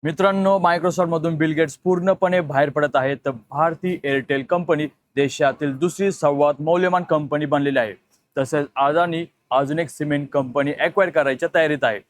मित्रांनो, मायक्रोसॉफ्टमधून Bill Gates पूर्णपणे बाहेर पडत आहे, तर भारती एअरटेल कंपनी देशातील दुसरी सर्वात मौल्यवान कंपनी बनलेली आहे. तसेच अदानी अजून एक सिमेंट कंपनी ॲक्वायर करायच्या तयारीत आहे.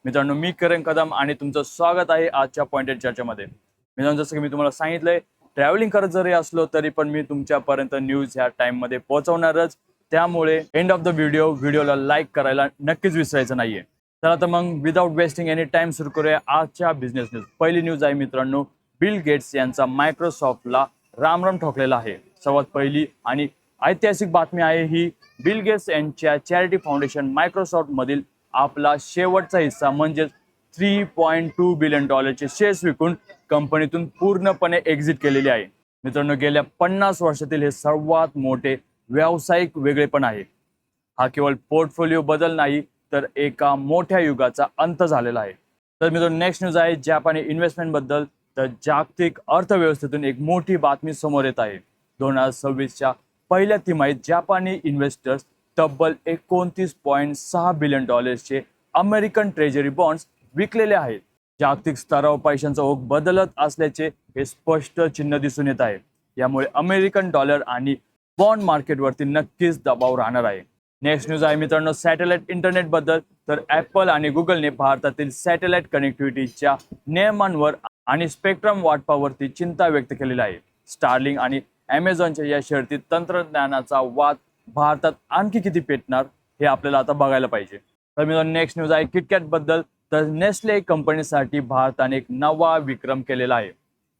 मित्रांनो, मी करण कदम आणि तुमचं स्वागत आहे आजच्या पॉइंटेड चर्चेमध्ये. मित्रांनो, जसं की मी तुम्हाला सांगितलंय, ट्रॅव्हलिंग करत जरी असलो तरी पण मी तुमच्यापर्यंत न्यूज ह्या टाइममध्ये पोहोचवणारच. त्यामुळे एंड ऑफ द व्हिडिओला लाईक करायला नक्कीच विसरायचं नाहीये. चला तर मग विदाउट वेस्टिंग एनी टाइम सुरू करूया आजच्या बिझनेस न्यूज. पहिली न्यूज आहे मित्रांनो, बिल गेट्स यांचा मायक्रोसॉफ्टला रामराम ठोकलेला आहे. सर्वात पहिली आणि ऐतिहासिक बातमी आहे ही. बिल गेट्स यांच्या चॅरिटी फाउंडेशन मायक्रोसॉफ्ट मधील आपला शेवटचा हिस्सा म्हणजेच $3.2 बिलियन शेअर्स विकून कंपनीतून पूर्णपणे एक्झिट केलेली आहे. मित्रांनो, गेल्या 50 वर्षातील हे सर्वात मोठे व्यावसायिक वेगळेपण आहे. हा केवळ पोर्टफोलिओ बदल नाही तर एका मोठ्या युगाचा अंत झालेला आहे. तर मित्रांनो, नेक्स्ट न्यूज आहे जपानी इन्व्हेस्टमेंट बद्दल. तर जागतिक अर्थव्यवस्थेतून एक मोठी बातमी समोर येत आहे. 2026च्या पहिल्या तिमाहीत जपानी इन्व्हेस्टर्स तब्बल $29.6 बिलियन अमेरिकन ट्रेजरी बॉन्ड्स विकलेले आहेत. जागतिक स्तरावर पैशांचा ओघ बदलत असल्याचे हे स्पष्ट चिन्ह दिसून येत आहे. यामुळे अमेरिकन डॉलर आणि बॉन्ड मार्केटवरती नक्कीच दबाव राहणार आहे. नेक्स्ट न्यूज आहे मित्रांनो, सॅटेलाइट इंटरनेट बद्दल. तर ॲपल आणि गुगलने भारतातील सॅटेलाइट कनेक्टिव्हिटीच्या नियमांवर आणि स्पेक्ट्रम वाटपावरती चिंता व्यक्त केलेली आहे. स्टारलिंक आणि ॲमेझॉनच्या या शर्यतीत तंत्रज्ञानाचा वाद भारतात आणखी किती पेटणार हे आपल्याला आता बघायला पाहिजे. तर मित्रांनो, नेक्स्ट न्यूज आहे किटकॅट बद्दल. तर नेस्ले कंपनीसाठी भारताने एक नवा विक्रम केलेला आहे.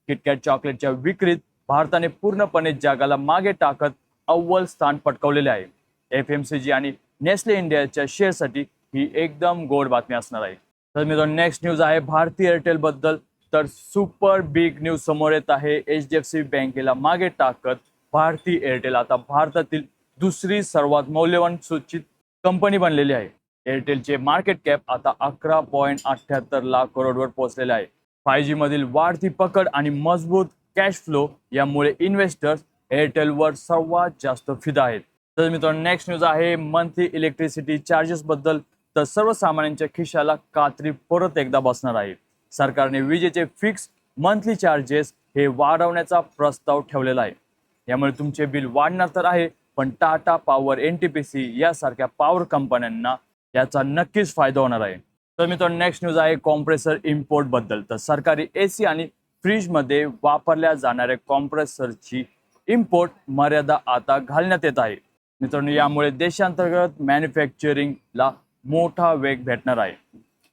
किटकॅट चॉकलेटच्या विक्रीत भारताने पूर्णपणे जगाला मागे टाकत अव्वल स्थान पटकावलेले आहे. FMCG आणि नेस्ले इंडियाच्या शेअरसाठी ही एकदम गोड बातमी असणार आहे. तर मित्रांनो, नेक्स्ट न्यूज आहे भारती एअरटेल बद्दल. तर सुपर बिग न्यूज समोर येत आहे. HDFC बँकेला मागे टाकत भारती एअरटेल आता भारतातील दुसरी सर्वात मौल्यवान सूचित कंपनी बनलेली आहे. एअरटेलचे मार्केट कॅप आता 11.78 लाख करोडवर पोहोचलेले आहे. 5G मधील वाढती पकड आणि मजबूत कॅश फ्लो यामुळे इन्व्हेस्टर्स एअरटेलवर सर्वात जास्त फिदा आहेत. तर मित्रांनो, नेक्स्ट न्यूज आहे मंथली इलेक्ट्रिसिटी चार्जेस बद्दल. तर सर्वसामान्यांच्या खिशाला कात्री परत एकदा बसणार आहे. सरकारने विजेचे फिक्स मंथली चार्जेस हे वाढवण्याचा प्रस्ताव ठेवलेला आहे. यामुळे तुमचे बिल वाढणार तर आहे, पण टाटा पॉवर, NTPC यासारख्या पॉवर कंपन्यांना याचा नक्कीच फायदा होणार आहे. तर मित्रांनो, नेक्स्ट न्यूज आहे कॉम्प्रेसर इम्पोर्ट बद्दल. तर सरकारी AC आणि फ्रीजमध्ये वापरल्या जाणाऱ्या कॉम्प्रेसरची इम्पोर्ट मर्यादा आता घालण्यात येत आहे. मित्रांनो, यामुळे देशांतर्गत मॅन्युफॅक्चरिंगला मोठा वेग भेटणार आहे.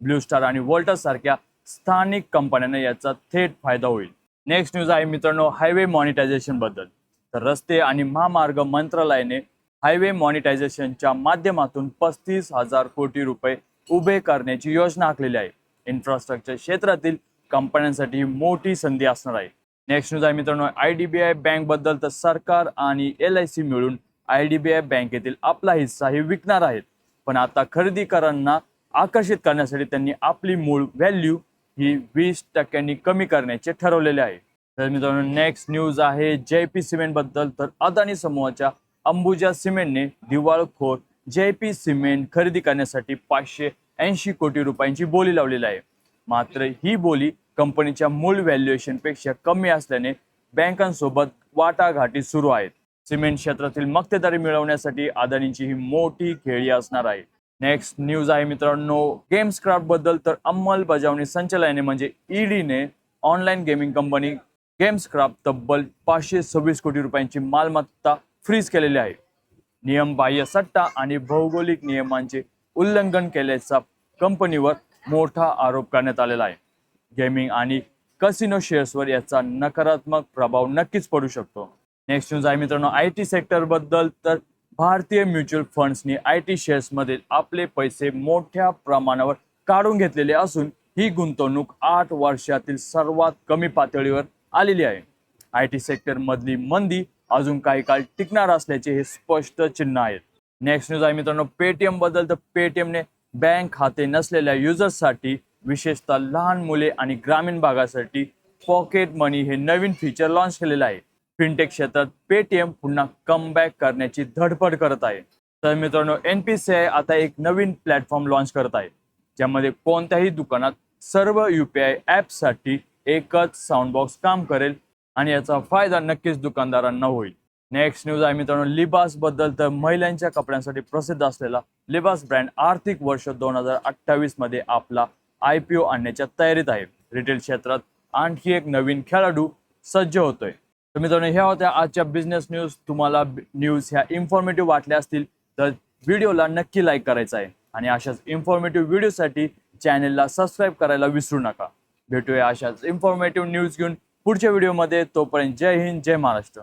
ब्लू स्टार आणि वोल्टास सारख्या स्थानिक कंपन्यांना याचा थेट फायदा होईल. नेक्स्ट न्यूज आहे मित्रांनो हायवे मॉनिटायझेशन बद्दल. तर रस्ते आणि महामार्ग मंत्रालयाने हायवे मॉनिटायझेशनच्या माध्यमातून 35,000 कोटी रुपये उभे करण्याची योजना आखलेली आहे. इन्फ्रास्ट्रक्चर क्षेत्रातील कंपन्यांसाठी ही मोठी संधी असणार आहे. नेक्स्ट न्यूज आहे मित्रांनो IDBI बँक बद्दल. तर सरकार आणि LIC मिळून IDBI बँकेतील आपला हिस्सा हे विकणार आहेत. पण आता खरेदीदारांना आकर्षित करण्यासाठी त्यांनी आपली मूळ व्हॅल्यू ही 20% कमी करण्याचे ठरवलेले आहे. तर मित्रांनो, नेक्स्ट न्यूज आहे JP सिमेंट बद्दल. तर अदानी समूहाच्या अंबुजा सिमेंटने दिवाळखोर JP सिमेंट खरेदी करण्यासाठी 580 कोटी रुपयांची बोली लावलेली आहे. मात्र ही बोली कंपनीच्या मूळ व्हॅल्युएशनपेक्षा कमी असल्याने बँकांसोबत वाटाघाटी सुरू आहेत. सिमेंट क्षेत्रातील मक्तेदारी मिळवण्यासाठी अदानींची ही मोठी खेळी असणार आहे. नेक्स्ट न्यूज आहे मित्रांनो गेम्सक्राफ्ट बद्दल. तर अंमलबजावणी संचालनालयाने म्हणजे EDने ऑनलाईन गेमिंग कंपनी गेम्सक्राफ्ट तब्बल 526 कोटी रुपयांची मालमत्ता फ्रीज केलेली आहे. नियमबाह्य सट्टा आणि भौगोलिक नियमांचे उल्लंघन केल्याचा कंपनीवर मोठा आरोप करण्यात आलेला आहे. गेमिंग आणि कसिनो शेअर्सवर याचा नकारात्मक प्रभाव नक्कीच पडू शकतो. नेक्स्ट न्यूज आहे मित्रांनो IT सेक्टर बद्दल. तर भारतीय म्युच्युअल फंड्सनी IT शेअर्समध्ये आपले पैसे मोठ्या प्रमाणावर काढून घेतलेले असून ही गुंतवणूक 8 वर्षातील सर्वात कमी पातळीवर आलेली आहे. IT सेक्टर मधली मंदी अजून काही काळ टिकणार असल्याचे हे स्पष्ट चिन्ह आहेत. नेक्स्ट न्यूज आहे मित्रांनो पेटीएम बद्दल. तर पेटीएमने बँक खाते नसलेल्या युजर्ससाठी, विशेषतः लहान मुले आणि ग्रामीण भागासाठी पॉकेट मनी हे नवीन फीचर लॉन्च केलेलं आहे. फिनटेक क्षेत्रात पेटीएम पुन्हा कमबॅक करण्याची धडपड करत आहे. तर मित्रांनो NPCI आता एक नवीन प्लॅटफॉर्म लॉन्च करत आहे, ज्यामध्ये कोणत्याही दुकानात सर्व UPI ॲप्ससाठी एकच साऊंड बॉक्स काम करेल आणि याचा फायदा नक्कीच दुकानदारांना होईल. नेक्स्ट न्यूज आहे मित्रांनो लिबास बद्दल. तर महिलांच्या कपड्यांसाठी प्रसिद्ध असलेला लिबास ब्रँड आर्थिक वर्ष 2028 मध्ये आपला IPO आणण्याच्या तयारीत आहे. रिटेल क्षेत्रात आणखी एक नवीन खेळाडू सज्ज होतोय. तर मित्रांनो ह्या होत्या आजच्या बिझनेस न्यूज. तुम्हाला न्यूज ह्या इन्फॉर्मेटिव्ह वाटल्या असतील तर व्हिडिओला नक्की लाईक करायचा आहे आणि अशाच इन्फॉर्मेटिव्ह व्हिडिओसाठी चॅनेलला सबस्क्राईब करायला विसरू नका. भेटूया अशाच इन्फॉर्मेटिव्ह न्यूज घेऊन पुढच्या व्हिडिओमध्ये. तोपर्यंत जय हिंद, जय महाराष्ट्र.